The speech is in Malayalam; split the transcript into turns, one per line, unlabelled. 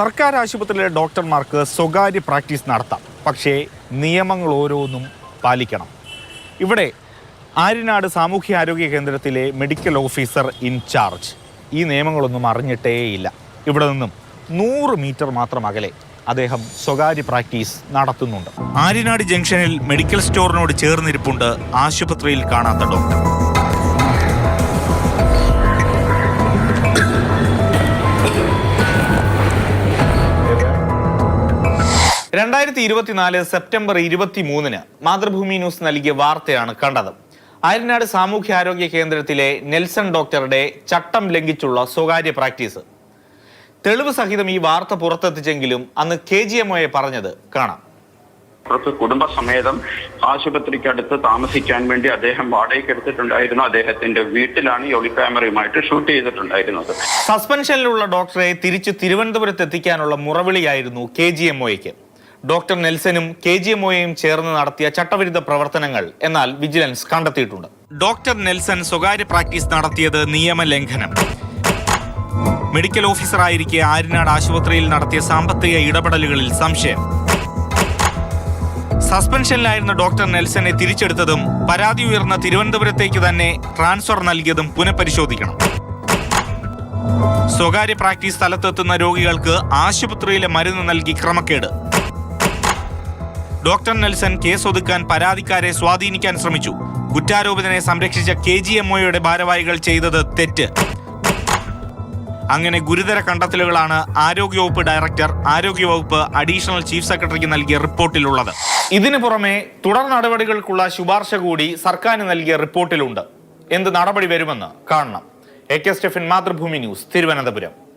സർക്കാർ ആശുപത്രിയിലെ ഡോക്ടർമാർക്ക് സ്വകാര്യ പ്രാക്ടീസ് നടത്താം, പക്ഷേ നിയമങ്ങൾ ഓരോന്നും പാലിക്കണം. ഇവിടെ ആര്യനാട് സാമൂഹ്യാരോഗ്യ കേന്ദ്രത്തിലെ മെഡിക്കൽ ഓഫീസർ ഇൻചാർജ് ഈ നിയമങ്ങളൊന്നും അറിഞ്ഞിട്ടേയില്ല. ഇവിടെ നിന്നും 100 മീറ്റർ മാത്രം അകലെ അദ്ദേഹം സ്വകാര്യ പ്രാക്ടീസ് നടത്തുന്നുണ്ട്. ആര്യനാട് ജംഗ്ഷനിൽ മെഡിക്കൽ സ്റ്റോറിനോട് ചേർന്നിരിപ്പുണ്ട് ആശുപത്രിയിൽ കാണാത്ത ഡോക്ടർ. സെപ്റ്റംബർ 23 മാതൃഭൂമി ന്യൂസ് നൽകിയ വാർത്തയാണ് കണ്ടത്. ആര്യനാട് സാമൂഹ്യാരോഗ്യ കേന്ദ്രത്തിലെ നെൽസൺ ഡോക്ടറുടെ ചട്ടം ലംഘിച്ചുള്ള സ്വകാര്യ പ്രാക്ടീസ്. തെളിവ് സഹിതം ഈ വാർത്ത പുറത്തെത്തിച്ചെങ്കിലും അന്ന് KGMOയെ പറഞ്ഞത് കാണാം.
കുടുംബസമേതം ആശുപത്രിക്കടുത്ത് താമസിക്കാൻ വേണ്ടി അദ്ദേഹം വാടകയ്ക്ക് എടുത്തിട്ടുണ്ടായിരുന്നു. അദ്ദേഹത്തിന്റെ വീട്ടിലാണ് ഈ ഒളിക്യാമറയുമായിട്ട് ഷൂട്ട് ചെയ്തിട്ടുണ്ടായിരുന്നത്.
സസ്പെൻഷനിലുള്ള ഡോക്ടറെ തിരിച്ച് തിരുവനന്തപുരത്ത് എത്തിക്കാനുള്ള മുറവിളിയായിരുന്നു KGMOയ്ക്ക്. ഡോക്ടർ നെൽസനും KGMOയും ചേർന്ന് നടത്തിയ ചട്ടവിരുദ്ധ പ്രവർത്തനങ്ങൾ എന്നാൽ വിജിലൻസ് കണ്ടെത്തിയിട്ടുണ്ട്. ഡോക്ടർ നെൽസൺ സ്വകാര്യ പ്രാക്ടീസ് നടത്തിയത് നിയമലംഘനം. മെഡിക്കൽ ഓഫീസറായിരിക്കെ ആര്യനാട് ആശുപത്രിയിൽ നടത്തിയ സാമ്പത്തിക ഇടപെടലുകളിൽ സംശയം. സസ്പെൻഷനിലായിരുന്ന ഡോക്ടർ നെൽസനെ തിരിച്ചെടുത്തതും പരാതി ഉയർന്ന തിരുവനന്തപുരത്തേക്ക് തന്നെ ട്രാൻസ്ഫർ നൽകിയതും പുനഃപരിശോധിക്കണം. സ്വകാര്യ പ്രാക്ടീസ് സ്ഥലത്തെത്തുന്ന രോഗികൾക്ക് ആശുപത്രിയിലെ മരുന്ന് നൽകി ക്രമക്കേട്. ഡോക്ടർ നെൽസൺ കേസ് ഒതുക്കാൻ പരാതിക്കാരെ സ്വാധീനിക്കാൻ ശ്രമിച്ചു. കുറ്റാരോപിതനെ സംരക്ഷിച്ച KGMOയുടെ ഭാരവാഹികൾ ചെയ്തത് തെറ്റ്. അങ്ങനെ ഗുരുതര കണ്ടെത്തലുകളാണ് ആരോഗ്യവകുപ്പ് ഡയറക്ടർ, ആരോഗ്യവകുപ്പ് അഡീഷണൽ ചീഫ് സെക്രട്ടറിക്ക് നൽകിയ റിപ്പോർട്ടിലുള്ളത്. ഇതിനു പുറമെ തുടർ നടപടികൾക്കുള്ള ശുപാർശ കൂടി സർക്കാരിന് നൽകിയ റിപ്പോർട്ടിലുണ്ട്. എന്ത് നടപടി വരുമെന്ന് കാണണം. AK Stephen, Mathrubhumi news, Thiruvananthapuram.